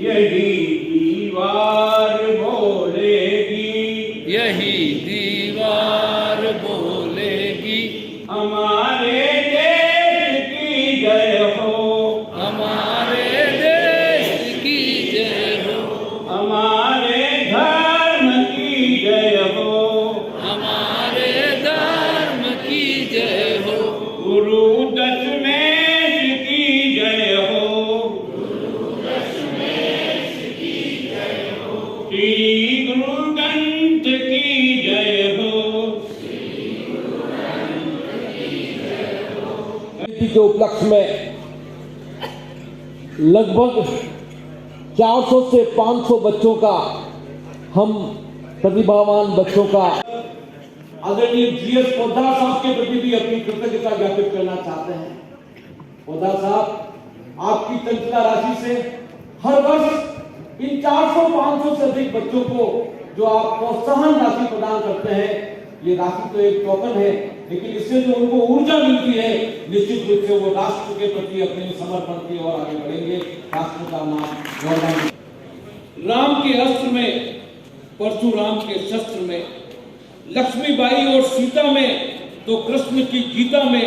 यही दीवार बोलेगी, यही दीवार बोलेगी, हमारे देश की जय हो, हमारे देश की जय हो, हमारे धर्म की जय हो, हमारे धर्म की जय हो, गुरु दशमेश की जय हो, श्री गुरुग्रंथ की जय हो। के उपलक्ष्य में लगभग 400 से 500 बच्चों का, हम प्रतिभावान बच्चों का आदरणीय जीएस पोद्दार साहब के प्रति भी अपनी कृतज्ञता ज्ञापित करना चाहते हैं। पोद्दार साहब, आपकी तंत्रिका राशि से हर वर्ष इन 400-500 से अधिक बच्चों को जो आप प्रोत्साहन राशि प्रदान करते हैं, ये राशि तो एक टोकन है, लेकिन इससे जो उनको ऊर्जा मिलती है, निश्चित रूप से वो राष्ट्र के प्रति अपने समर्पण की ओर आगे बढ़ेंगे। राष्ट्र का नाम गौरव। राम के अस्त्र में, परशुराम के शस्त्र में, लक्ष्मीबाई और सीता में तो कृष्ण की गीता में,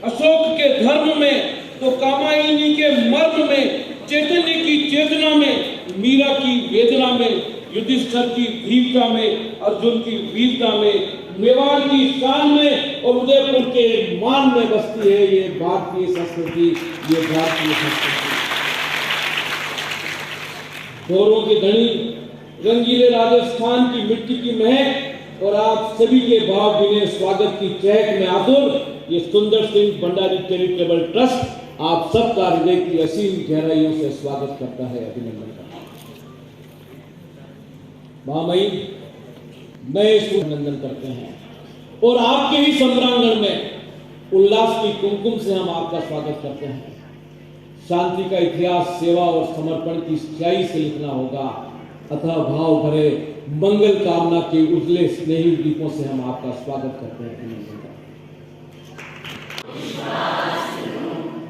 अशोक के धर्म में तो कामायनी के मर्म में, चैतन्य की चेतना में, मीरा की वेदना में, युधिष्ठिर की धीरता में, अर्जुन की वीरता में, मेवाड़ की शान में और उदयपुर के मान में बसती है ये भारतीय संस्कृति, ये भारतीय संस्कृति। गौरव के धनी रंगीले राजस्थान की मिट्टी की महक और आप सभी के भावभीनी स्वागत की चहक में आतुर ये सुंदर सिंह भंडारी चैरिटेबल ट्रस्ट आप सबका हृदय की असीम गहराइयों से स्वागत करता है, अभिनंदन करता है। महामहिम नए अभिनंदन करते हैं और आपके ही संग्रांगण में उल्लास की कुमकुम से हम आपका स्वागत करते हैं। शांति का इतिहास सेवा और समर्पण की स्याही से लिखना होगा, अथवा भाव भरे मंगल कामना के उजले स्नेही दीपों से हम आपका स्वागत करते हैं।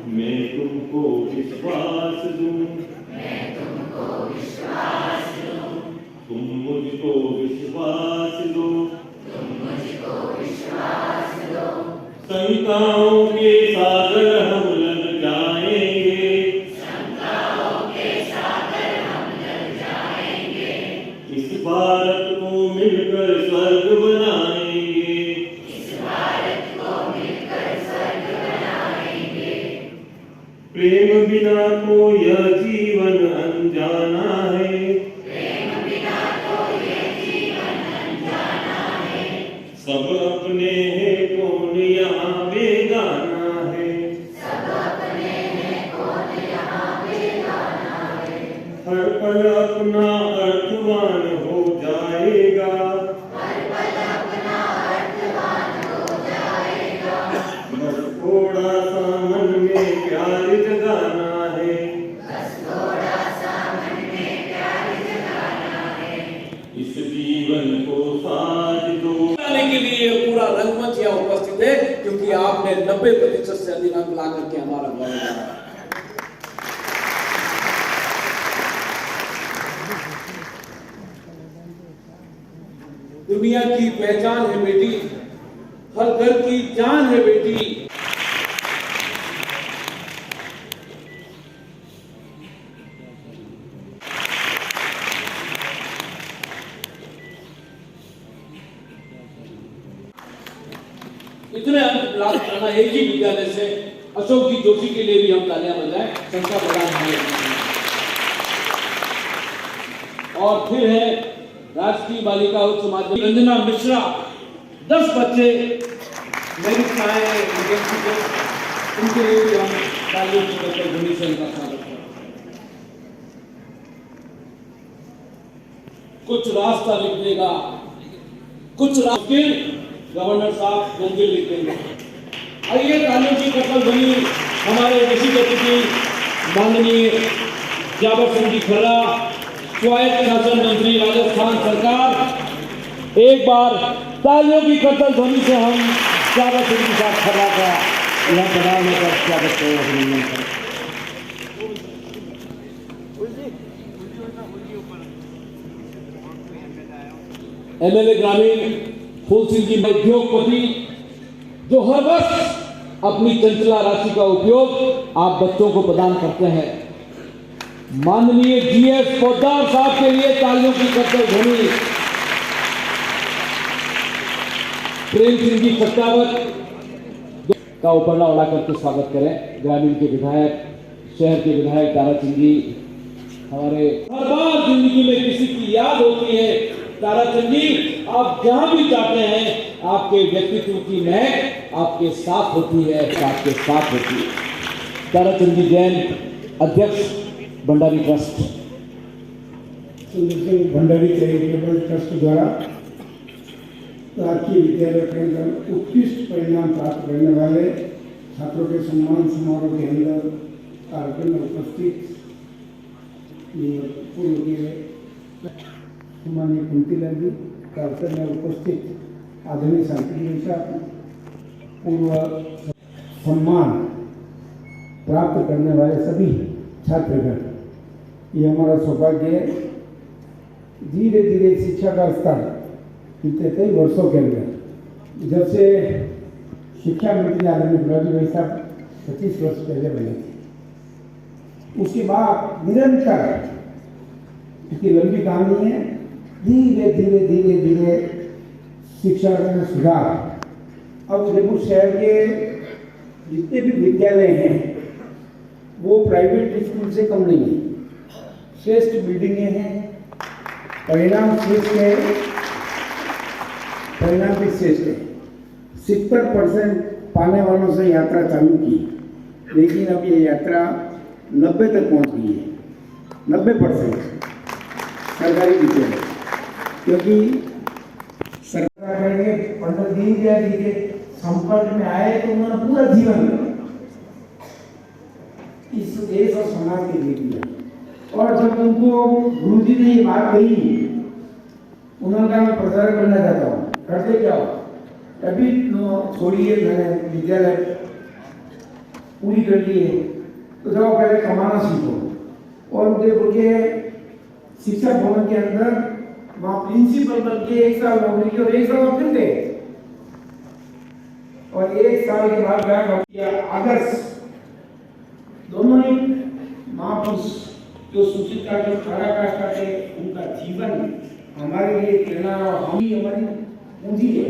मैं तुमको विश्वास दूं, तुम मुझको विश्वास दो, शंकाओं के सागर हम लग जाएंगे, इस भारत को मिलकर स्वर्ग बनाएंगे, प्रेम बिना तो यह जीवन अनजाना है, सब अपने हैं कौन यहाँ बेगाना है, हर पल अपना अर्थवान हो जाएगा, बस थोड़ा सा मन में प्यार जगाना है, इस जीवन को साज दो। के लिए पूरा रंगमंच यहाँ उपस्थित है क्योंकि आपने 90% से अधिक अंक ला करके हमारा गौरव बढ़ाया। दुनिया की पहचान है बेटी, हर घर की जान है बेटी। इतने अंक प्राप्त करना एक ही विद्यालय से, अशोक जी जोशी के लिए भी हम तालियां बजाएं, संस्था प्रदान है। और फिर है राजकीय बालिका उच्च माध्यमिक रंजना मिश्रा, 10 बच्चे मेरी चाहे उनके लिए भी हम तालियों की ध्वनि से उनका स्वागत करें। कुछ रास्ता लिखने का, कुछ रास्ते गवर्नर साहब गोंगिल लिखेंगे। आइए तालियों की कपल ध्वनि हमारे विशिष्ट अतिथि माननीय जाबर सिंह जी खर्रा, स्वायत्त शासन मंत्री राजस्थान सरकार, एक बार तालियों की कपल ध्वनि से हम जाबर सिंह जी साहब खर्रा का यहाँ पधारने का स्वागत करें, अभिनंदन करें। एमएलए ग्रामीण फूल सिंह जी उद्योगपति जो हर वर्ष अपनी चंचला राशि का उपयोग आप बच्चों को प्रदान करते हैं। माननीय जीएस पोद्दार साहब के लिए तालियों की करते ध्वनि। प्रेम सिंह जी सत्तावत का उपरला उड़ा करके स्वागत करें। ग्रामीण के विधायक, शहर के विधायक ताराचंद जी, हमारे हर बार जिंदगी में किसी की याद होती है। ताराचंद जी, आप जहां भी जाते हैं आपके व्यक्तित्व की महक आपके साथ होती है, आपके साथ होती है। ताराचंद जी जैन, अध्यक्ष भंडारी ट्रस्ट। सुंदर सिंह भंडारी चैरिटेबल ट्रस्ट द्वारा राजकीय विद्यालय के अंदर उत्कृष्ट परिणाम प्राप्त करने वाले छात्रों के सम्मान समारोह के अंदर कार्यक्रम में उपस्थित पूर्व के माननीय कुंतीलाल जी, कार्यक्रम में उपस्थित आदरणीय शांति साहब, पूर्व सम्मान प्राप्त करने वाले सभी छात्रगण, ये हमारा सौभाग्य है। धीरे धीरे शिक्षा का स्तर बीते कई वर्षों के अंदर, जब से शिक्षा मंत्री आदरणीय गुलाबी भाई साहब 25 वर्ष पहले बने थे, उसके बाद निरंतर, इसकी लंबी कहानी है, धीरे धीरे धीरे धीरे शिक्षा में सुधार। अब उदयपुर शहर के जितने भी विद्यालय हैं वो प्राइवेट स्कूल से कम नहीं है। श्रेष्ठ बिल्डिंगें हैं, परिणाम श्रेष्ठ है, परिणाम भी श्रेष्ठ है। 70% पाने वालों से यात्रा चालू की, लेकिन अब ये यात्रा 90 तक पहुंच गई है। 90% सरकारी विद्यालय, क्योंकि सरकार करेंगे पंडित दीनदयाल जी के संपर्क में आए तो उन्होंने पूरा जीवन इस देश और समाज के लिए दिया। और जब उनको गुरु जी ने ये बात कही, उन्होंने कहा मैं प्रचार करना चाहता हूँ, करते क्या हो, अभी छोड़िए, मैंने विद्यालय पूरी कर ली है तो जाओ पहले कमाना सीखो। और उदयपुर के शिक्षा भवन के अंदर वहाँ प्रिंसिपल बन के 1 साल नौकरी की और 1 साल फिर गए, और 1 साल के बाद गया आदर्श, दोनों ही महापुरुष जो सूचित का जो पराकाष्ठा थे, उनका जीवन हमारे लिए प्रेरणा और हम ही हमारी पूंजी है,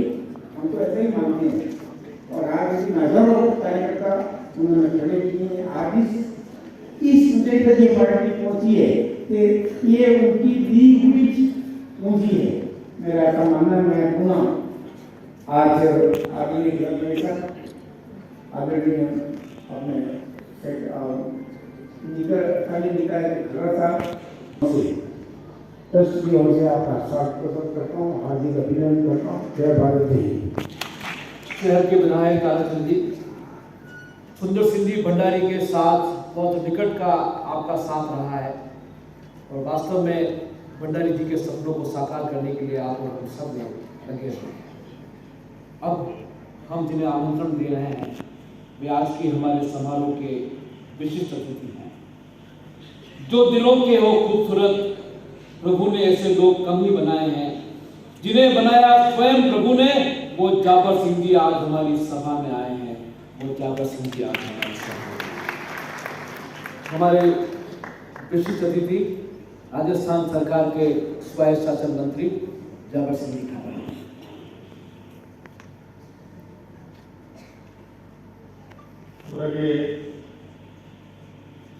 हम तो ऐसे ही मानते हैं। और आज ऐसी हजारों कार्यकर्ता उन्होंने खड़े किए हैं। आज इस ऊंचाई तक ये पार्टी पहुंची है कि ये उनकी दी हुई पूंजी है। मेरा ऐसा मानना है। मैं पुनः आज आदरणीय ग्रामीण आदरणीय अपने निकाय ट्रस्ट की ओर से आपका स्वागत करता हूँ, हार्दिक अभिनंदन करता हूँ। जय भारत जय। शहर के विधायक ताराचंद जी, सुंदर सिंह जी भंडारी के साथ बहुत निकट का आपका साथ रहा है, और वास्तव में भंडारी जी के सपनों को साकार करने के लिए आप और सब लोग लगे हुए हैं। अब हम जिन्हें आमंत्रण दे रहे हैं वे आज के हमारे समारोह के विशिष्ट अतिथि हैं। जो दिलों के हो खूबसूरत, प्रभु ने ऐसे लोग कम ही बनाए हैं। जिन्हें बनाया स्वयं प्रभु ने, वो जाबर सिंह जी आज हमारी सभा में आए हैं। वो जाबर सिंह जी आज हमारी सभा में। हमारे विशिष्ट अतिथि राजस्थान सरकार के स्वायत्त शासन मंत्री जाबर सिंह जी ठाकुर।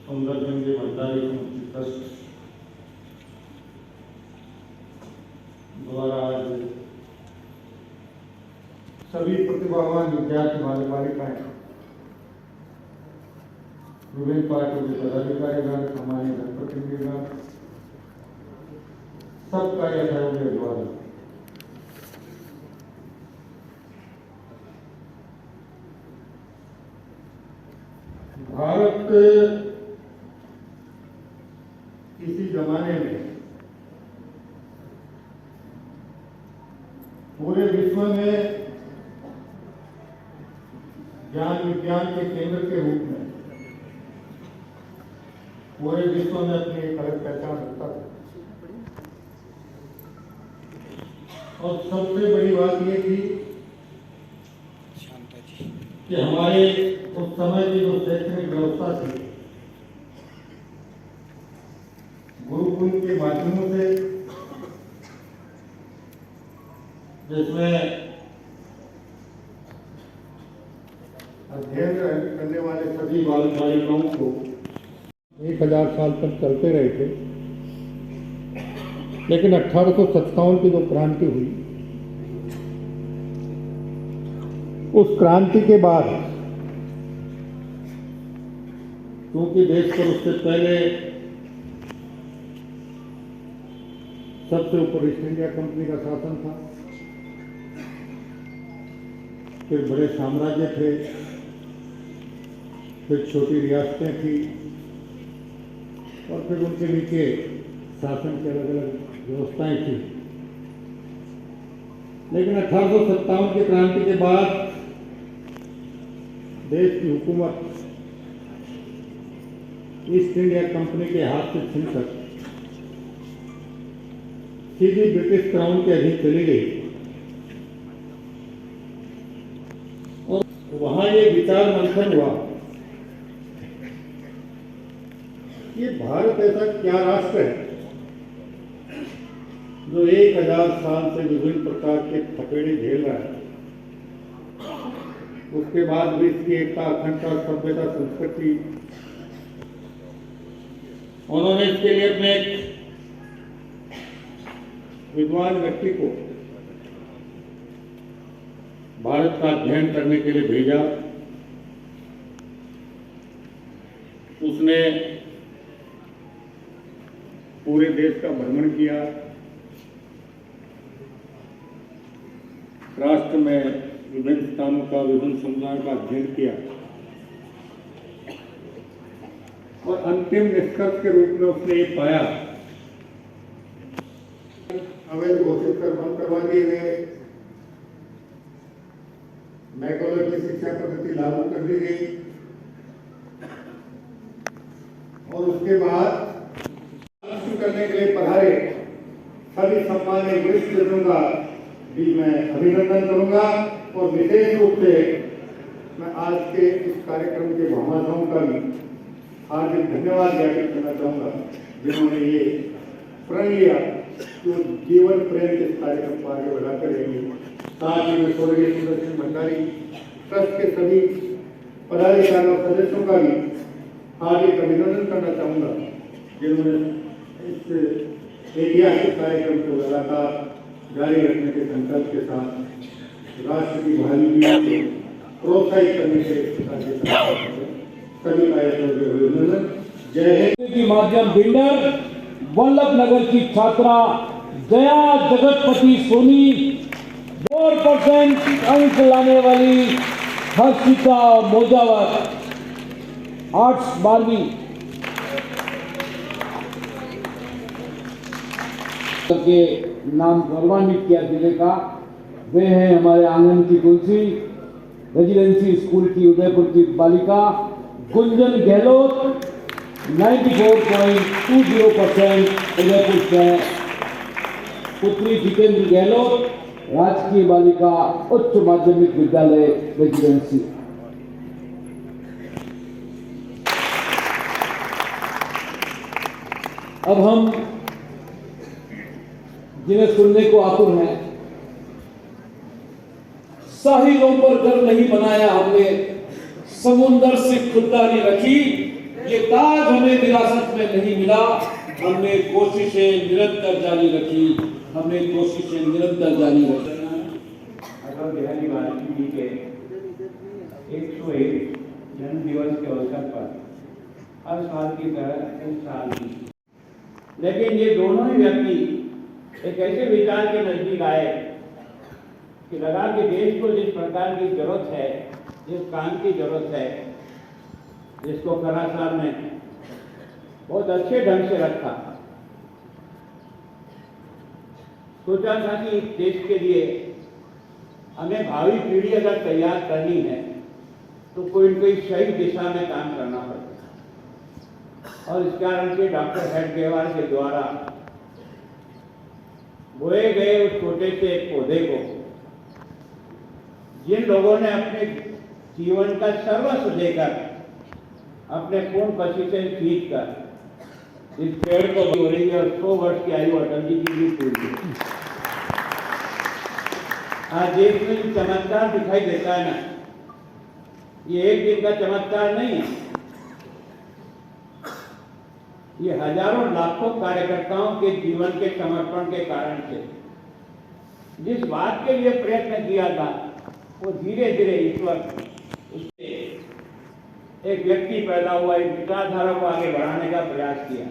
सुंदर सिंह जी भंडारी ट्रस्ट द्वारा आज सभी प्रतिभावान विद्यार्थी बालिकाएं, विभिन्न पार्टियों के पदाधिकारीगण, सामान्य जनप्रतिनिधिगण, सबका यह सहयोग द्वारा भारत किसी जमाने में पूरे विश्व में ज्ञान विज्ञान के केंद्र के रूप में पूरे विश्व में अपनी एक अलग पहचान रखता था। और सबसे बड़ी बात ये थी कि हमारे उस समय की जो शैक्षणिक व्यवस्था थी, गुरुकुल के माध्यमों से, जिसमें अध्ययन करने वाले सभी बालक बालिकाओं को 1000 साल तक चलते रहे थे। लेकिन 1857 की जो क्रांति हुई, उस क्रांति के बाद क्योंकि देश पर उससे पहले सबसे ऊपर ईस्ट इंडिया कंपनी का शासन था, फिर बड़े साम्राज्य थे, फिर छोटी रियासतें थी और फिर उनके नीचे शासन की अलग अलग व्यवस्थाएं थी। लेकिन 1857 की क्रांति के बाद देश की हुकूमत ईस्ट इंडिया कंपनी के हाथ से छीनकर सीधी ब्रिटिश क्राउन के अधीन चली गई और वहां ये विचार मंथन हुआ कि भारत ऐसा क्या राष्ट्र है जो 1000 साल से विभिन्न प्रकार के थपेड़े झेल रहा है, उसके बाद भी इसकी एकता, अखंडता, सभ्यता, संस्कृति, उन्होंने इसके लिए अपने एक विद्वान व्यक्ति को भारत का अध्ययन करने के लिए भेजा। उसने पूरे देश का भ्रमण किया, राष्ट्र में विभिन्न स्थानों का, विभिन्न समुदायों का अध्ययन किया और अंतिम निष्कर्ष के रूप में उसने ये पाया, अवैध घोषित कर बंद करवा दिए गए, मैकॉले की शिक्षा पद्धति लागू कर दी गई और उसके बाद करने के लिए पधारे सभी सम्मानित वरिष्ठजनों का भी मैं अभिनंदन करूंगा और विशेष रूप से मैं आज के इस कार्यक्रम के भामाशाहों का भी हार्दिक धन्यवाद ज्ञापित करना चाहूंगा, जिन्होंने ये प्रण लिया जो जीवन प्रेम इस कार्यक्रम को आगे बढ़ाकर रहेंगे। साथ ही मैं स्वर्गीय सुदर्शन भंडारी ट्रस्ट के सभी पदाधिकारी और सदस्यों का भी हार्दिक अभिनंदन करना चाहूंगा, जिन्होंने इस ऐतिहासिक कार्यक्रम को लगातार जारी रखने के संकल्प के साथ राष्ट्र की भावी को प्रोत्साहित करने के सभी अभिनंदन। जय हिंद। की माध्यम बिल्डर वल्लभ नगर की छात्रा जया जगतपति सोनी 4% अंक लाने वाली हर्षिता मोजावर आर्ट्स 12वीं के नाम गौरवान्वित किया जिले का। वे हैं हमारे आंगन की तुलसी, रेजिडेंसी स्कूल की उदयपुर की बालिका गुंजन गहलोत 94.20% उदयपुर से। पुत्री जितेंद्र गहलोत राजकीय बालिका उच्च माध्यमिक विद्यालय रेजिडेंसी। अब हम जिन्हें सुनने को आतुर हैं, साहिलों पर घर नहीं बनाया हमने, समुंदर से खुददारी रखी, ये ताज हमें विरासत में नहीं मिला, हमने कोशिशें निरंतर जारी रखी, हमने कोशिशें निरंतर जारी रखी। अटल बिहारी वाजपेयी के 101 जन्म दिवस के अवसर पर हर साल की तरह इस साल भी, लेकिन ये दोनों ही व्यक्ति एक ऐसे विचार के नजदीक आए कि लगा कि देश को जिस प्रकार की जरूरत है, जिस काम की जरूरत है, जिसको कला साहब ने बहुत अच्छे ढंग से रखा, सोचा था कि देश के लिए हमें भावी पीढ़ी अगर तैयार करनी है तो कोई न कोई सही दिशा में काम करना पड़ेगा। और इस कारण से डॉक्टर हेडगेवार के द्वारा बोए गए उस छोटे से एक पौधे को जिन लोगों ने अपने जीवन का सर्वस्व देकर अपने खून पसीने से खींच कर इस पेड़ को हो रही है और 100 वर्ष की आयु अटल जी की भी पूरी है। आज देश में जो चमत्कार दिखाई देता है ना, ये एक दिन का चमत्कार नहीं है, ये हजारों लाखों कार्यकर्ताओं के जीवन के समर्पण के कारण से जिस बात के लिए प्रयत्न किया था वो धीरे धीरे ईश्वर उससे एक व्यक्ति पैदा हुआ, एक विचारधारा को आगे बढ़ाने का प्रयास किया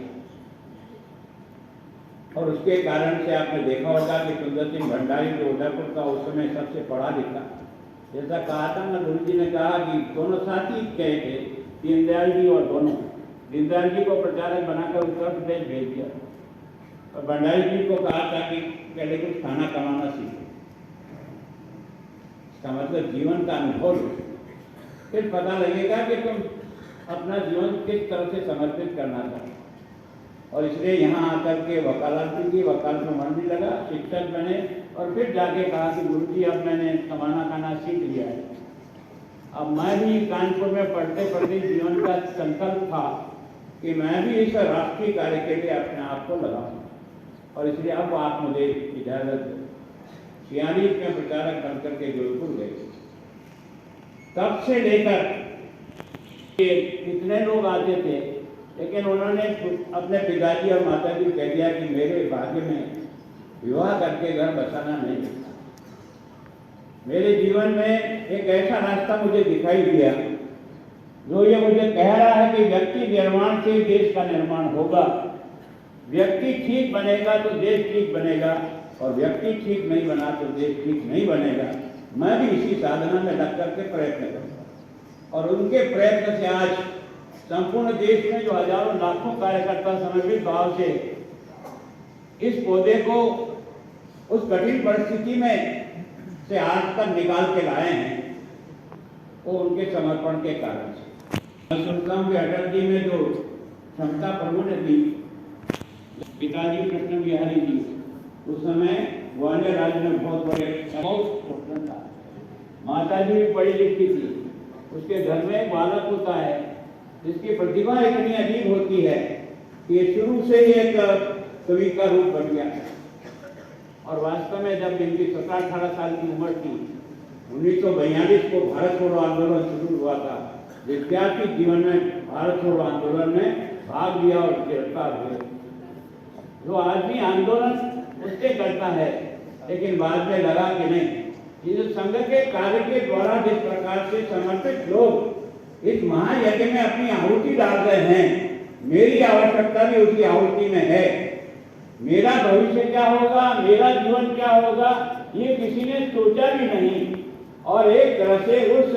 और उसके कारण से आपने देखा होगा कि सुंदर सिंह भंडारी जो उदयपुर का उस समय सबसे पढ़ा लिखा, जैसा कहा था ना, गुरु जी ने कहा कि दोनों साथी गए थे, दीनदयाल जी और दोनों, दीनदयाल जी को प्रचारक बनाकर उत्तर प्रदेश भेज दिया और भंडारी जी को कहा था कि पहले कुछ खाना कमाना सीखे। इसका मतलब जीवन का अनुभव, फिर पता लगेगा कि तुम अपना जीवन किस तरह से समर्पित करना चाहते। और इसलिए यहाँ आकर के वकालत की, वकालत में मन भी लगा, शिक्षक बने और फिर जाके कहा कि गुरुजी अब मैंने कमाना खाना सीख लिया है, अब मैं भी कानपुर में पढ़ते पढ़ते जीवन का संकल्प था कि मैं भी इस राष्ट्रीय कार्य के लिए अपने आप को लगाऊं और इसलिए अब आप मुझे इजाजत दो। 46 में प्रचारक बनकर के जोधपुर गए। तब से लेकर कितने लोग आते थे, लेकिन उन्होंने अपने पिताजी और माताजी को कह दिया कि मेरे भाग्य में विवाह करके घर बसाना नहीं मिलता। मेरे जीवन में एक ऐसा रास्ता मुझे दिखाई दिया जो ये मुझे कह रहा है कि व्यक्ति निर्माण से देश का निर्माण होगा, व्यक्ति ठीक बनेगा तो देश ठीक बनेगा और व्यक्ति ठीक नहीं बना तो देश ठीक नहीं बनेगा। मैं भी इसी साधना में लग करके प्रयत्न करूँगा और उनके प्रयत्न से आज संपूर्ण देश में जो हजारों लाखों कार्यकर्ता समर्पित भाव से इस पौधे को उस कठिन परिस्थिति में से आज तक निकाल के लाए हैं, वो उनके समर्पण के कारण से। मैं सुनता हूँ कि अटल जी में जो क्षमता प्रभु ने दी, पिताजी कृष्ण बिहारी जी उस समय ग्वालियर राज्य में बहुत बड़े था, माता जी भी पढ़ी लिखी थी, उसके घर में एक बालक होता है जिसकी प्रतिभा इतनी अजीब होती है कि ये शुरू से ही एक कवि का रूप बन गया और वास्तव में जब इनकी 17-18 साल की उम्र थी, 1942 को भारत छोड़ो आंदोलन शुरू हुआ था, विद्यार्थी जीवन में भारत छोड़ो आंदोलन में भाग लिया और गिरफ्तार हुए। जो आदमी आंदोलन उससे करता है, लेकिन बाद में लगा कि नहीं, ये संघ के कार्य के द्वारा जिस प्रकार से समर्पित लोग इस महायज्ञ में अपनी आहुति डाल रहे हैं, मेरी आवश्यकता भी उसी आहुति में है। मेरा भविष्य क्या होगा, मेरा जीवन क्या होगा, ये किसी ने सोचा भी नहीं और एक तरह से उस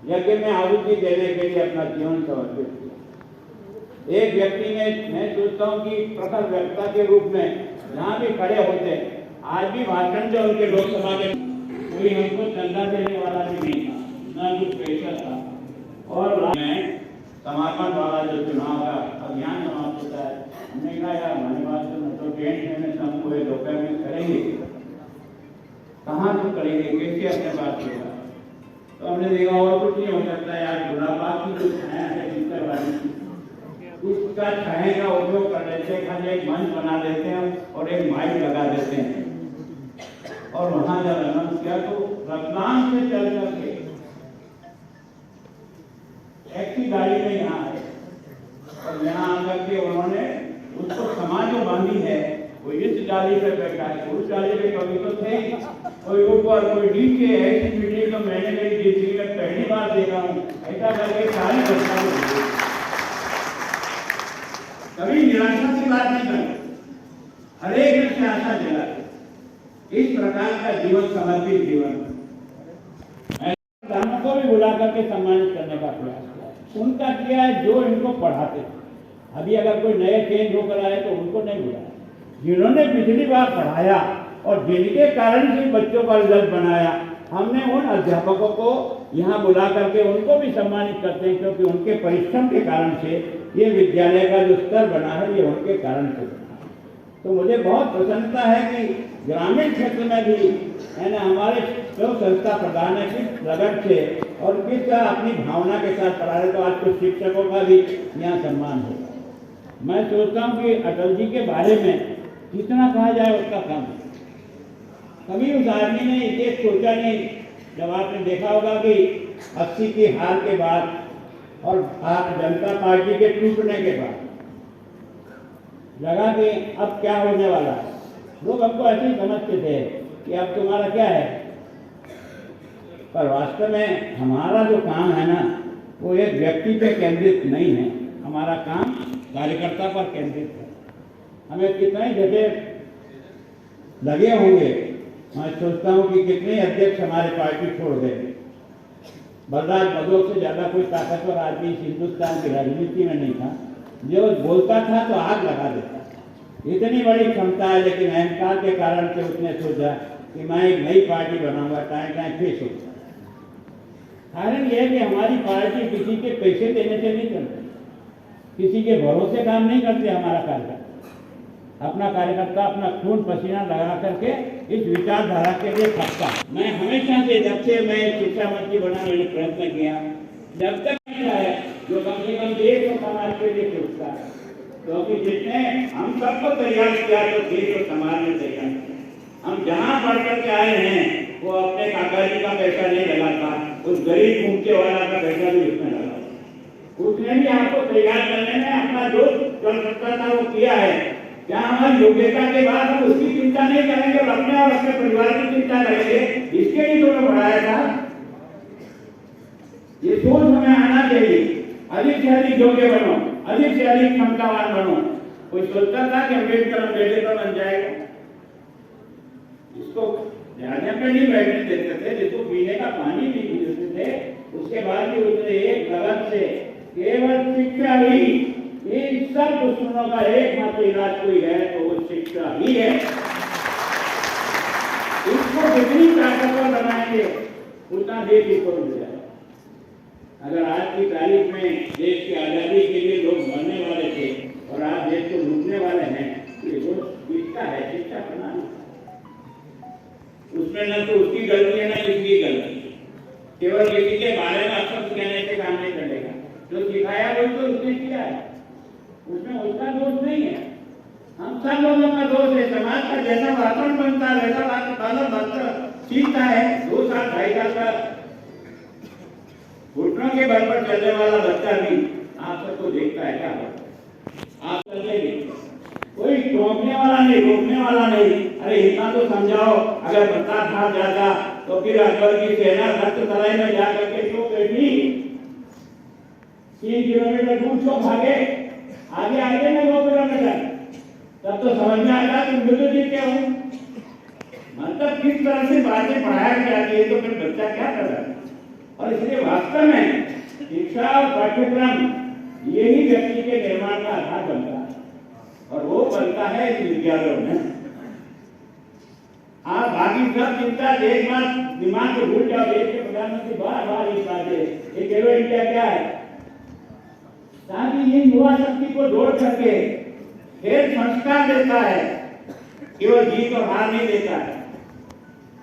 यज्ञ में आहुति देने के लिए अपना जीवन समर्पित किया। एक व्यक्ति ने, मैं सोचता हूँ कि प्रखर वक्ता के रूप में जहाँ भी खड़े होते, आज भी भाषण जो उनके लोकसभा के, कोई हमको चंदा देने वाला भी नहीं था, ना कुछ पैसा था। और समापन वाला जो चुनाव का अभियान समाप्त होता है, हमने कहा यार हमारे पास तो टेंट में सब पूरे दोपहर में करेंगे, कहाँ से करेंगे, कैसे अपने पास होगा। तो हमने देखा और कुछ नहीं हो सकता यार, गुलाबाग की जो छाया है भीतर वाली, उसका छाया का उपयोग कर लेते हैं, खाली एक मंच बना देते हैं और एक माइक लगा देते हैं और वहां जब अनाउंस किया तो रतलाम से चल करके टैक्सी गाड़ी में यहाँ आए और यहाँ आकर के उन्होंने उसको समाज जो बांधी है वो इस डाली पे बैठा है, उस डाली पे कभी तो थे, कोई ऊपर कोई नीचे, ऐसी मीटिंग तो मैंने मेरी जिंदगी में पहली बार देखा हूँ। ऐसा करके सारी घटना कभी निराशा की बात नहीं करते, हर एक दिन से आशा जलाते, इस प्रकार का जीवन समर्पित जीवन। धर्म को भी बुला करके सम्मानित करने का प्रयास किया, उनका किया है जो इनको पढ़ाते थे। अभी अगर कोई नए चेंज होकर आए तो उनको नहीं बुलाया, जिन्होंने पिछली बार पढ़ाया और जिनके कारण से बच्चों का रिजल्ट बनाया, हमने उन अध्यापकों को यहाँ बुला करके उनको भी सम्मानित करते हैं, क्योंकि उनके परिश्रम के कारण से ये विद्यालय का जो स्तर बना है ये उनके कारण से बना। तो मुझे बहुत प्रसन्नता है कि ग्रामीण क्षेत्र में भी है ना हमारे जो संस्था प्रधान है किस लगन से और किस अपनी भावना के साथ पढ़ा रहे, तो आज कुछ शिक्षकों का भी यहाँ सम्मान होगा। मैं सोचता हूँ कि अटल जी के बारे में जितना कहा जाए उसका कम है। कभी उस आदमी ने ये सोचा नहीं, जब आपने देखा होगा कि 80 की हार के बाद और भारतीय जनता पार्टी के टूटने के बाद लगा कि अब क्या होने वाला है। लोग हमको ऐसे ही समझते थे कि अब तुम्हारा क्या है, पर वास्तव में हमारा जो काम है ना वो एक व्यक्ति पे केंद्रित नहीं है, हमारा काम कार्यकर्ता पर केंद्रित है। हमें कितने जगह लगे होंगे, मैं सोचता हूँ कि कितने अध्यक्ष हमारे पार्टी छोड़ गए। बलराज बघेल से ज़्यादा कोई ताकतवर आदमी हिंदुस्तान की राजनीति में नहीं था, जो बोलता था तो आग लगा देता। इतनी बड़ी क्षमता है, लेकिन अहंकार के कारण से उसने सोचा कि मैं एक नई पार्टी बनाऊंगा, टाइम फेस होगा। कारण यह है कि हमारी पार्टी किसी के पैसे देने से नहीं चलती, किसी के भरोसे काम नहीं करते। हमारा कार्यकर्ता अपना कार्यकर्ता अपना खून पसीना लगा करके इस विचारधारा के लिए खपता। मैं हमेशा से जब से मैं शिक्षा मंत्री बना मैंने प्रयत्न किया, जब तक है जो कम से कम देश और समाज के लिए सोचता है, क्योंकि जिसने हम सबको तैयार किया तो देश और समाज में तैयार किया। हम जहाँ बढ़ करके आए हैं वो अपने काका जी का पैसा नहीं लगाता, उस गरीब भूखे वाला का पैसा भी उसमें लगा। उसने भी आपको तैयार करने में अपना जो कर सकता था वो किया है। क्या हमारी योग्यता के बाद हम उसकी चिंता नहीं करेंगे और अपने और अपने परिवार की चिंता करेंगे? इसके लिए तो बढ़ाया था। ये सोच हमें आना चाहिए। अधिक से अधिक योग्य बनो, अधिक से अधिक क्षमतावान बनो। कोई सोचता था कि अम्बेडकर बन जाएगा, इसको ध्यान पे नहीं बैठने देते थे, जिसको पीने का पानी भी देते थे, उसके बाद भी उसने एक लगन से केवल शिक्षा ही, इन सब दुश्मनों का एकमात्र इलाज कोई है तो वो शिक्षा ही है। इसको जितनी ताकतवर बनाएंगे उतना देश इसको मिल जाएगा। अगर आज की तारीख में देश की आजादी के लिए लोग मरने वाले थे और आज देश को लूटने वाले हैं, ये वो शिक्षा है, शिक्षा प्रणाली। उसमें न तो उसकी गलती है न इसकी गलती। केवल किसी के बारे में अशब्द कहने से काम नहीं चलेगा। जो सिखाया वो तो उसने किया है, उसमें उसका दोष नहीं है, हम सब लोगों का दोष है। समाज का जैसा वातावरण बनता है वैसा वातावरण सीखता है। 2 साल 2.5 साल का घुटनों के बल पर चलने वाला बच्चा भी आप सबको देखता है। क्या आप चलेंगे, कोई टोकने वाला नहीं, रोकने वाला नहीं। अरे इतना तो समझाओ, अगर बरसात भाग जाता तो फिर अकबर की सेना रक्त तराई में जाकर के क्यों बैठी? 3 किलोमीटर दूर क्यों भागे? आगे आगे में 2 किलोमीटर, तब तो समझ में आएगा कि मुझे जी क्या हूँ। मतलब किस तरह से बातें पढ़ाया जाती है तो फिर बच्चा क्या कर रहा है। और इसलिए वास्तव में शिक्षा और पाठ्यक्रम यही व्यक्ति के निर्माण का आधार बनता है और वो बनता है इस विद्यालयों में। आप बाकी सब चिंता एक बार दिमाग से भूल जाओ। देश के प्रधानमंत्री बार बार इस बात है कि खेलो इंडिया क्या है, ताकि ये युवा शक्ति को जोड़ करके खेल संस्कार देता है, केवल जीत और हार नहीं देता है।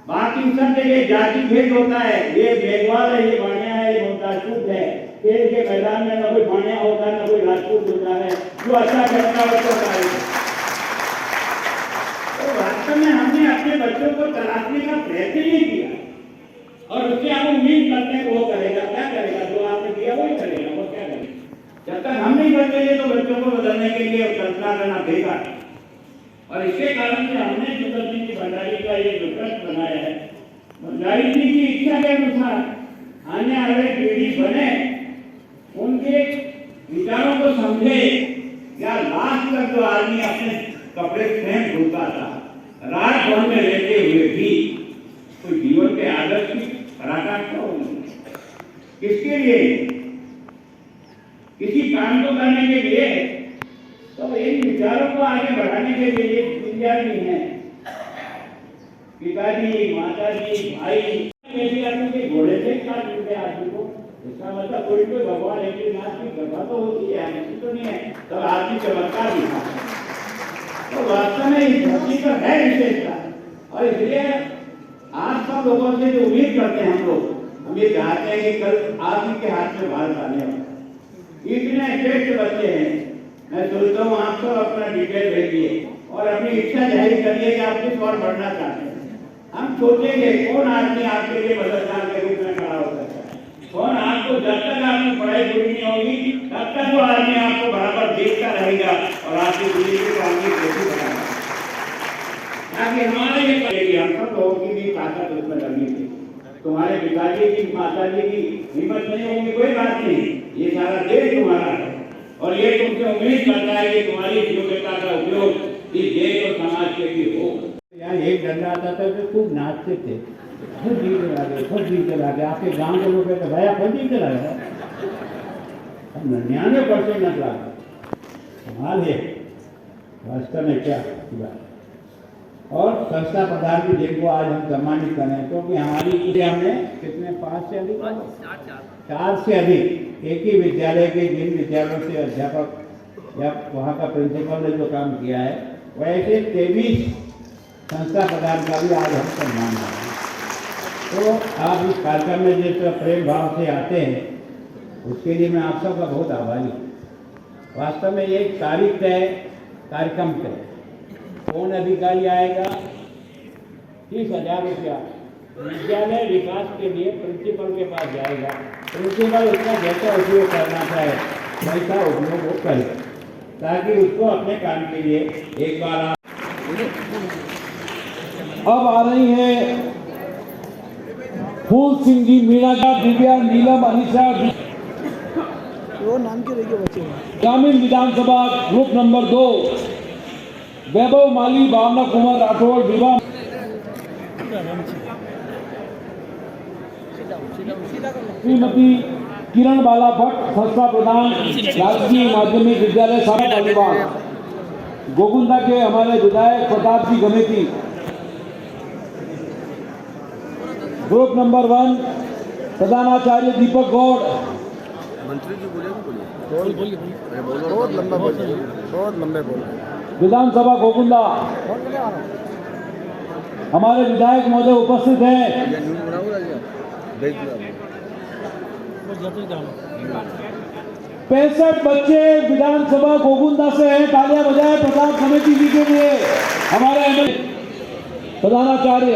बाकी सब जगह जाति भेद होता है, ये मेघवाल है, ये बाणिया है, ये राजपूत है। खेल के मैदान में न कोई बाणिया होता है न कोई राजपूत होता है, जो अच्छा करता है उसको करेगा। तो वास्तव में हमने अपने बच्चों को तलाशने का प्रयत्न नहीं किया और उससे हम उम्मीद करते हैं वो करेगा। क्या करेगा? जो आपने किया वही करेगा। वो क्या करेगा? जब तक हम नहीं बदलेंगे तो बच्चों को बदलने के लिए कल्पना करना बेकार। और इसके कारण से हमने शुक्ल सिंह जी भंडारी का ये विकल्प बनाया है। भंडारी जी की इच्छा के अनुसार आने वाले पीढ़ी बने, उनके विचारों को समझे। या लास्ट तक जो आदमी अपने कपड़े स्वयं धोता था, राजभवन में रहते हुए भी कोई जीवन के आदर्श की पराकाष्ठा होगी। किसके लिए? किसी काम को करने के लिए। तो इन विचारों को आगे बढ़ाने के लिए विद्या नहीं है। पिताजी, माताजी, भाई के घोड़े से काट देते आदमी को। इसका मतलब कोई भगवान एक नाथ की कृपा तो होती है, ऐसी तो नहीं है। तब आदमी चमत्कार दिखा। तो वास्तव में इस धरती पर है विशेषता। और इसलिए आज सब लोगों से जो उम्मीद करते हैं हम ये चाहते हैं कि कल आप ही के हाथ में भारत आने वाला। इतने श्रेष्ठ बच्चे हैं, मैं सोचता हूँ आप सब अपना डिटेल भेजिए और अपनी इच्छा जाहिर करिए कि आप किस और बढ़ना चाहते हैं। हम सोचेंगे कौन आदमी आपके लिए मददगार के रूप में खड़ा हो सकता है, कौन आपको जब तक आपकी पढ़ाई पूरी नहीं होगी तब तक वो आदमी आपको बराबर देखता रहेगा और आपकी जिंदगी को आगे कैसे बढ़ाएगा, ताकि हमारे लिए पड़ेगी। हम सब लोगों की भी ताकत उसमें लगनी थी। तुम्हारे पिताजी की, माताजी की हिम्मत नहीं होगी कोई बात नहीं, ये सारा देश तुम्हारा है और ये तुमसे उम्मीद करता है कि तुम्हारी योग्यता का उपयोग इस देश और समाज के लिए हो। यार एक डंडा आता था तो खूब नाचते थे, खुद जीते लागे आपके गांव के लोग कहते भैया खुद जीते लगा 99% नकला कमाल है वास्तव में क्या बात। और संस्था प्रधान भी जिनको आज हम सम्मानित करें क्योंकि हमारी हमने कितने 5 से अधिक 4 से अधिक एक ही विद्यालय के जिन विद्यालयों से अध्यापक या वहाँ का प्रिंसिपल ने जो काम किया है वैसे 23 संस्था प्रधान का भी आज हम सम्मान कर रहे हैं। तो आप इस कार्यक्रम में जिस प्रेम भाव से आते हैं उसके लिए मैं आप सबका बहुत आभारी हूँ। वास्तव में ये तारीख तय, कार्यक्रम तय, कौन अधिकारी आएगा, 30,000 रुपया विद्यालय विकास के लिए प्रिंसिपल के पास जाएगा। प्रिंसिपल उसका जैसा उपयोग करना चाहे वैसा उपयोग वो करे ताकि उसको अपने काम के लिए एक बार अब आ रही है फूल सिंह जी, मीणा का, दिव्या, नीलम, अनिशा, वो नाम के रहिए बच्चे ग्रामीण विधानसभा ग्रुप नंबर 2 वैभव माली, भावना कुमार राठौड़, विवाह श्रीमती किरण बाला भट्ट, संस्था प्रधान, राजकीय माध्यमिक विद्यालय सारा तालिबान, गोकुंदा के हमारे विधायक प्रताप जी गमेती, ग्रुप नंबर 1 प्रधानाचार्य दीपक गौड़, मंत्री जी बोलिए बहुत लंबा बोलिए, बहुत लंबे बोलिए। विधानसभा गोकुंदा हमारे विधायक महोदय उपस्थित हैं। 65 बच्चे विधानसभा गोकुंदा से हैं, तालियां बजाएं प्रताप समिति जी के लिए। हमारे एमएलए प्रधानाचार्य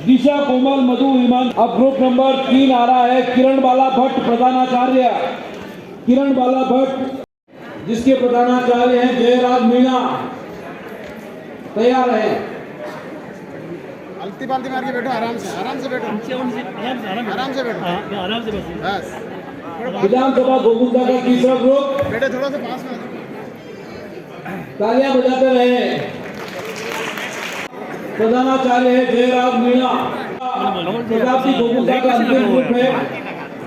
दिशा, कोमल, मधु, ईमान। अब ग्रुप नंबर 3 आ रहा है किरण बाला भट्ट, प्रधानाचार्य किरण बाला भट्ट, जिसके प्रधानाचार्य हैं जयराज मीणा। तैयार है? अलती पालती मार के बैठो, आराम से बैठो, आराम से बैठो, आराम से बैठो बस। विधानसभा गोकुंदा का तीसरा ग्रुप, बेटे थोड़ा सा पास में, तालियां बजाते रहे। प्रधानाचार्य है जयराज मीणा। प्रतापी गोकुंदा का अंतिम ग्रुप है।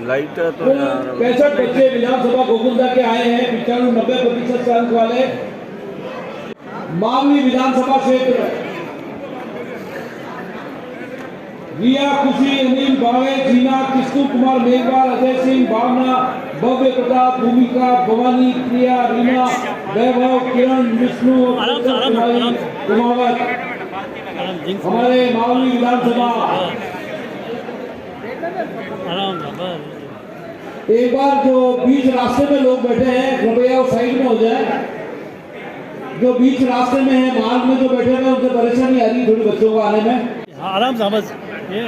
65 बच्चे विधानसभा गोकुंदा के आए हैं, 95-90% अंक वाले। मावली विधानसभा क्षेत्र, रिया, खुशी, अनिल, बावे, जीना, किशोर कुमार, मेघवाल, अजय सिंह, भावना, भव्य प्रताप, भूमिका, भवानी, प्रिया, रीना, वैभव, किरण, विष्णु, कुमावत। हमारे मावली विधानसभा। एक बार जो बीच रास्ते में लोग बैठे हैं कृपया वो साइड में हो जाए। जो बीच रास्ते में है, मार्ग में जो बैठे हैं उनसे परेशानी आ रही थोड़ी बच्चों को आने में। आराम से बस। ये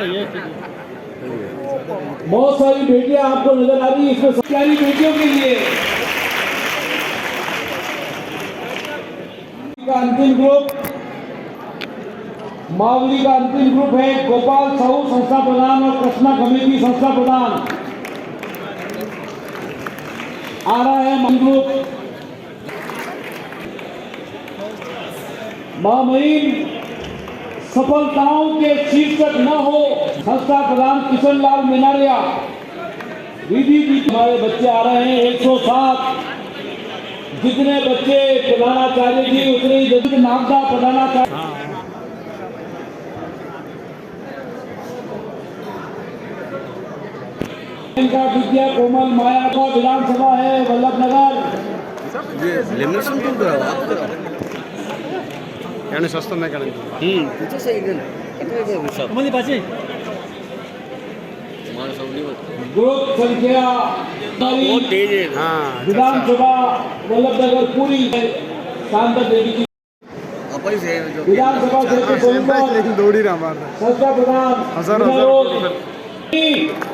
बहुत सारी बेटियां आपको नजर आ रही है, इसमें सारी बेटियों के लिए का अंतिम ग्रुप, मावली का अंतिम ग्रुप है गोपाल साहू, संस्था प्रधान, और कृष्णा कमेटी, संस्था प्रधान। आ रहा है मन ग्रुप मामईन, सफलताओं के शीर्षक न हो, संस्था प्रधान किशन लाल मिनारिया। दीदी जी हमारे बच्चे आ रहे हैं 107। जितने बच्चे प्रधानाचार्य जी उतने ही जल्द नामदा प्रधानाचार्य। इनका विद्या, कोमल, माया का विधानसभा है वल्लभनगर। यानी सस्ता नहीं करेंगे पीछे से एक दिन तुम्हारी पाचे हमारा सब नहीं होता ग्रुप संख्या बहुत तेज है हाँ विधानसभा वल्लभनगर पूरी सांसद देवी की अपन से जो विधानसभा क्षेत्र सोनभद्र लेकिन दौड़ी रहा हमारा संस्था प्रधान हजार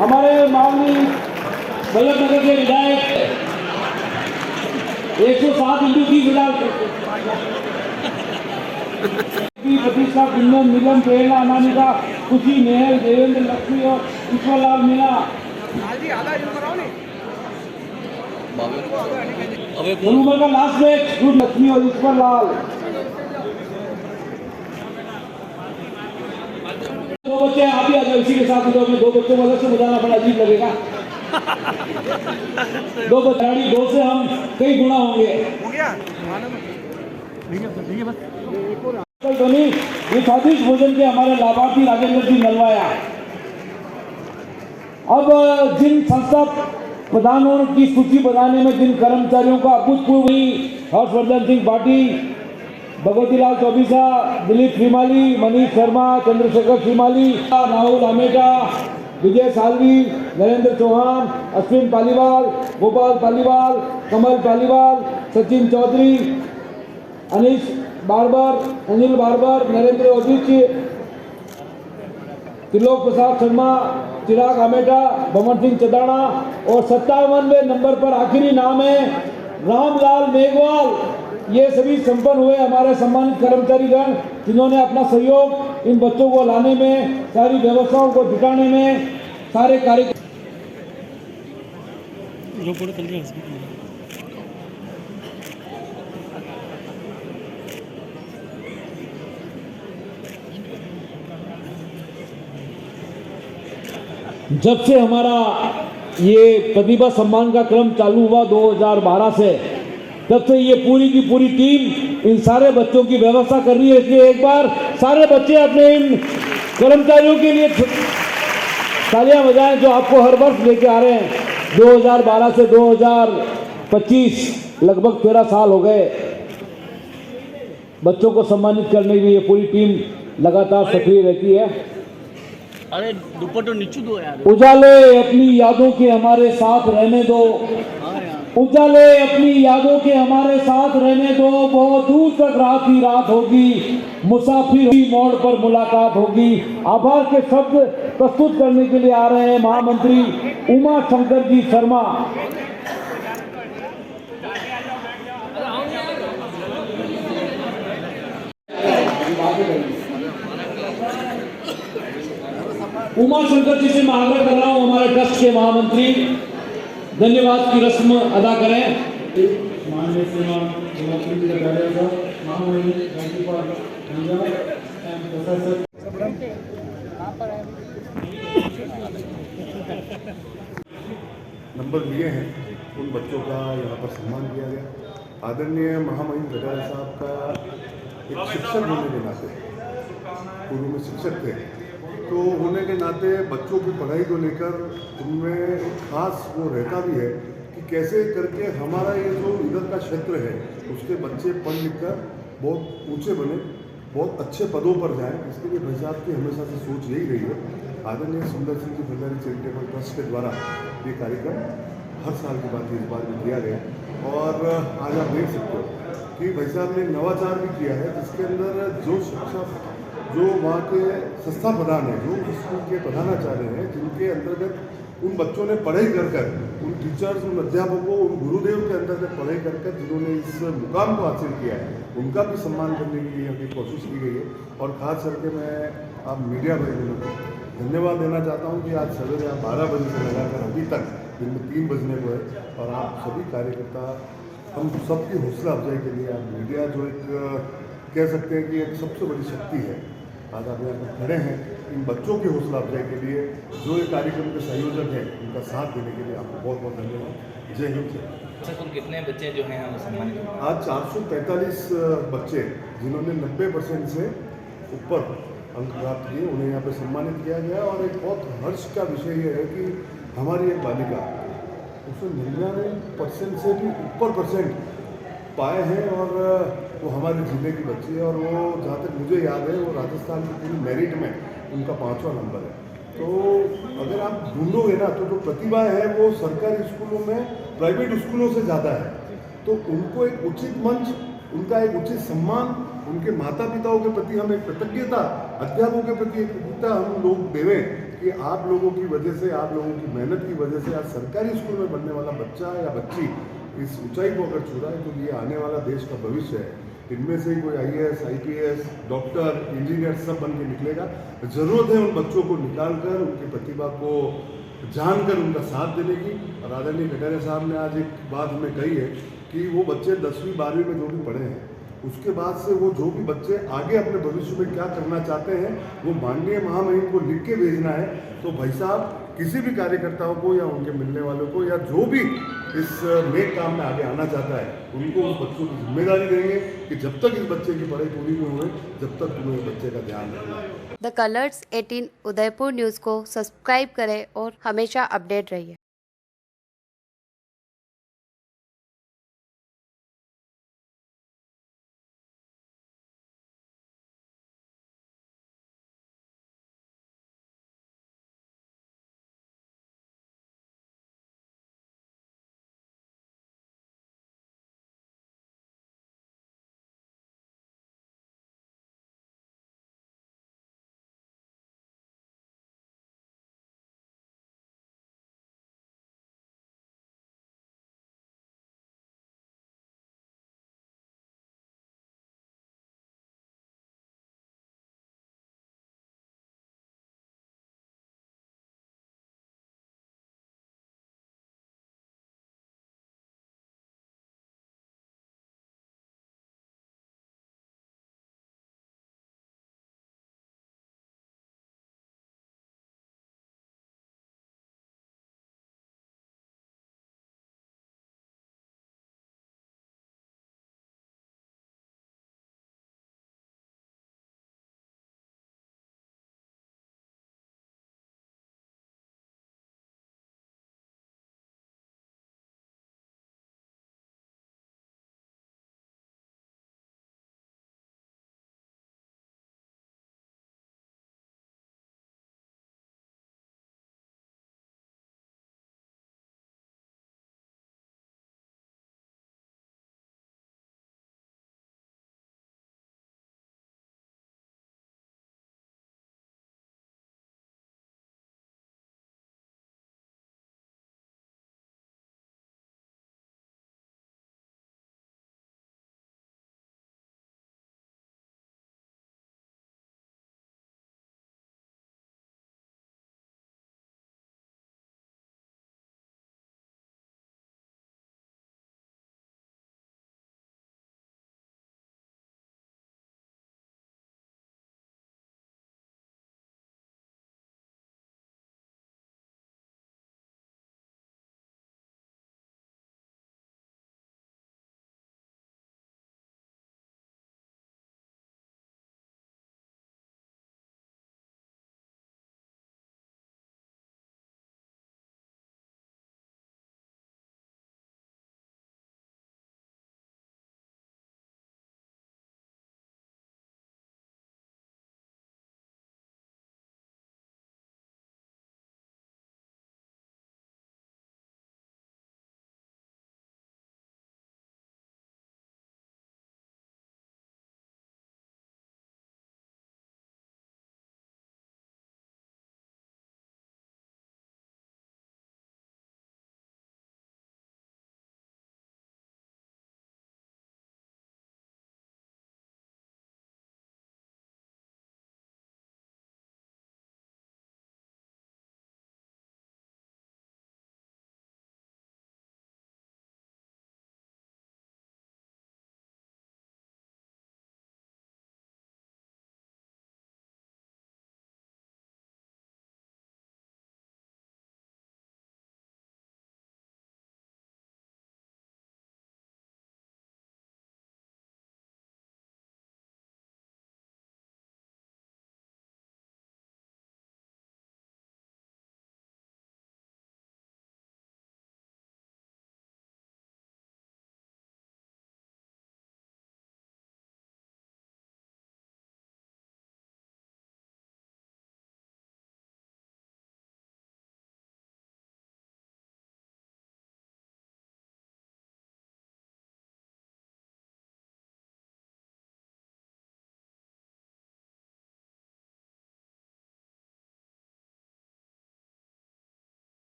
हमारे माननीय वल्लभनगर के विधायक 107 विधायक प्रतिष्ठा कुंदन निगम प्रेरणा अनामिका खुशी नेहल देवेंद्र लक्ष्मी और ईश्वरलाल मीणा नवंबर का लास्ट मैच लक्ष्मी और ईश्वरलाल। दो बच्चे आप ही आ जाओ इसी के साथ में दो बच्चों को अलग से बताना बड़ा अजीब लगेगा। दो खिलाड़ी दो से हम कई गुना होंगे। बनी ये स्वादिष्ट भोजन के हमारे लाभार्थी राजेंद्र जी नलवाया। अब जिन संस्था प्रधानों की सूची बनाने में जिन कर्मचारियों का अभूतपूर्व हर्षवर्धन सिंह पाटिल, भगवती लाल चौबीसा, दिलीप श्रीमाली, मनीष शर्मा, चंद्रशेखर श्रीमाली, राहुल आमेटा, विजय सालवी, नरेंद्र चौहान, अश्विन पालीवाल, गोपाल पालीवाल, कमल पालीवाल, सचिन चौधरी, अनिल बारबर, नरेंद्र ओदिची, त्रिलोक प्रसाद शर्मा, चिराग आमेटा, भवन सिंह चदाना और 57वें नंबर पर आखिरी नाम है रामलाल मेघवाल। ये सभी संपन्न हुए हमारे सम्मानित कर्मचारीगण जिन्होंने अपना सहयोग इन बच्चों को लाने में, सारी व्यवस्थाओं को जुटाने में, सारे कार्य जब से हमारा ये प्रतिभा सम्मान का क्रम चालू हुआ 2012 से, तब से ये पूरी की पूरी टीम इन सारे बच्चों की व्यवस्था कर रही है। इसलिए एक बार सारे बच्चे अपने इन कर्मचारियों के लिए तालियां बजाएं जो आपको हर वर्ष लेके आ रहे हैं। 2012 से 2025 लगभग 13 साल हो गए। बच्चों को सम्मानित करने के लिए ये पूरी टीम लगातार सक्रिय रहती है। अरे दुपट्टा नीचे दो यार। उजाले अपनी यादों के हमारे साथ रहने दो, उजाले अपनी यादों के हमारे साथ रहने दो। बहुत दूर तक रात ही रात होगी, मुसाफिर ही मोड़ पर मुलाकात होगी। आभार के शब्द प्रस्तुत करने के लिए आ रहे हैं महामंत्री उमा शंकर जी शर्मा। उमा शंकर जी से मैं आग्रह कर रहा हूं हमारे ट्रस्ट के महामंत्री धन्यवाद की रस्म अदा करें। माननीय श्रीमान मुख्यमंत्री जी का महामहिम राज्यपाल प्रोफेसर नंबर लिए हैं उन बच्चों का यहाँ पर सम्मान किया गया। आदरणीय महामहिम गजानन साहब का एक शिक्षक होने के नाते, पूर्व में शिक्षक थे, तो होने के नाते बच्चों की पढ़ाई को लेकर उनमें खास वो रहता भी है कि कैसे करके हमारा ये जो इधर का क्षेत्र है उसके बच्चे पढ़ लिख कर बहुत ऊंचे बने, बहुत अच्छे पदों पर जाएं। इसके लिए भाई साहब की हमेशा से सोच यही रही है। आदरणीय सुंदर सिंह जी भंडारी चैरिटेबल ट्रस्ट के द्वारा ये कार्यक्रम हर साल के बाद इस बार भी किया गया और आज आप देख सकते हो कि भाई साहब ने नवाचार भी किया है, जिसके अंदर जो शिक्षा जो वहाँ के संस्था प्रधान है, जो स्कूल के प्रधानाचार्य हैं, जिनके अंतर्गत उन बच्चों ने पढ़ाई कर कर, उन टीचर्स, उन अध्यापकों, उन गुरुदेव के अंतर्गत पढ़ाई कर कर जिन्होंने इस मुकाम को हासिल किया है, उनका भी सम्मान करने के लिए अभी कोशिश की गई है। और खास करके मैं आप मीडिया भाइयों को धन्यवाद देना चाहता हूँ कि आज सवेरे आप 12 बजे से लगाकर अभी तक दिन में 3 बजने को है और आप सभी कार्यकर्ता, हम सबकी हौसला अफजाई के लिए आप मीडिया जो एक कह सकते हैं कि एक सबसे बड़ी शक्ति है, आज आप यहाँ पर खड़े हैं इन बच्चों की हौसला अफजाई के लिए। जो ये कार्यक्रम के संयोजक हैं उनका साथ देने के लिए आपको बहुत बहुत धन्यवाद। जय हिंद। सर कुल कितने बच्चे जो हैं वो सम्मानित? आज 445 बच्चे जिन्होंने 90% से ऊपर अंक प्राप्त किए, उन्हें यहाँ पे सम्मानित किया गया। और एक बहुत हर्ष का विषय ये है कि हमारी एक बालिका उसमें 99% से भी ऊपर परसेंट पाए हैं और वो हमारे जिले की बच्ची है और वो जहाँ तक मुझे याद है वो राजस्थान की पूरी मेरिट में उनका 5वां नंबर है। तो अगर आप ढूंढोगे ना तो जो प्रतिभाएं हैं वो सरकारी स्कूलों में प्राइवेट स्कूलों से ज़्यादा है। तो उनको एक उचित मंच, उनका एक उचित सम्मान, उनके माता पिताओं के प्रति हम एक कृतज्ञता, अध्यापकों के प्रति एक कृतज्ञता हम लोग देवें कि आप लोगों की वजह से, आप लोगों की मेहनत की वजह से आज सरकारी स्कूल में बनने वाला बच्चा या बच्ची इस ऊंचाई को अगर छू रहा है तो ये आने वाला देश का भविष्य है। इनमें से कोई IAS, IPS, डॉक्टर, इंजीनियर सब बन के निकलेगा। जरूरत है उन बच्चों को निकालकर उनकी प्रतिभा को जानकर उनका साथ देने की। और आदरणीय कटारिया साहब ने आज एक बात हमें कही है कि वो बच्चे 10वीं 12वीं में जो भी पढ़े हैं उसके बाद से वो जो भी बच्चे आगे अपने भविष्य में क्या करना चाहते हैं वो माननीय महामहिम को लिख के भेजना है। तो भाई साहब किसी भी कार्यकर्ताओं को या उनके मिलने वालों को या जो भी इस नेक काम में आगे आना चाहता है उनको उस बच्चों की जिम्मेदारी देंगे कि जब तक इस बच्चे की पढ़ाई पूरी नहीं हुई जब तक तुम्हें इस बच्चे का ध्यान रखना है। द कलर्स 18 उदयपुर न्यूज़ को सब्सक्राइब करें और हमेशा अपडेट रहिए।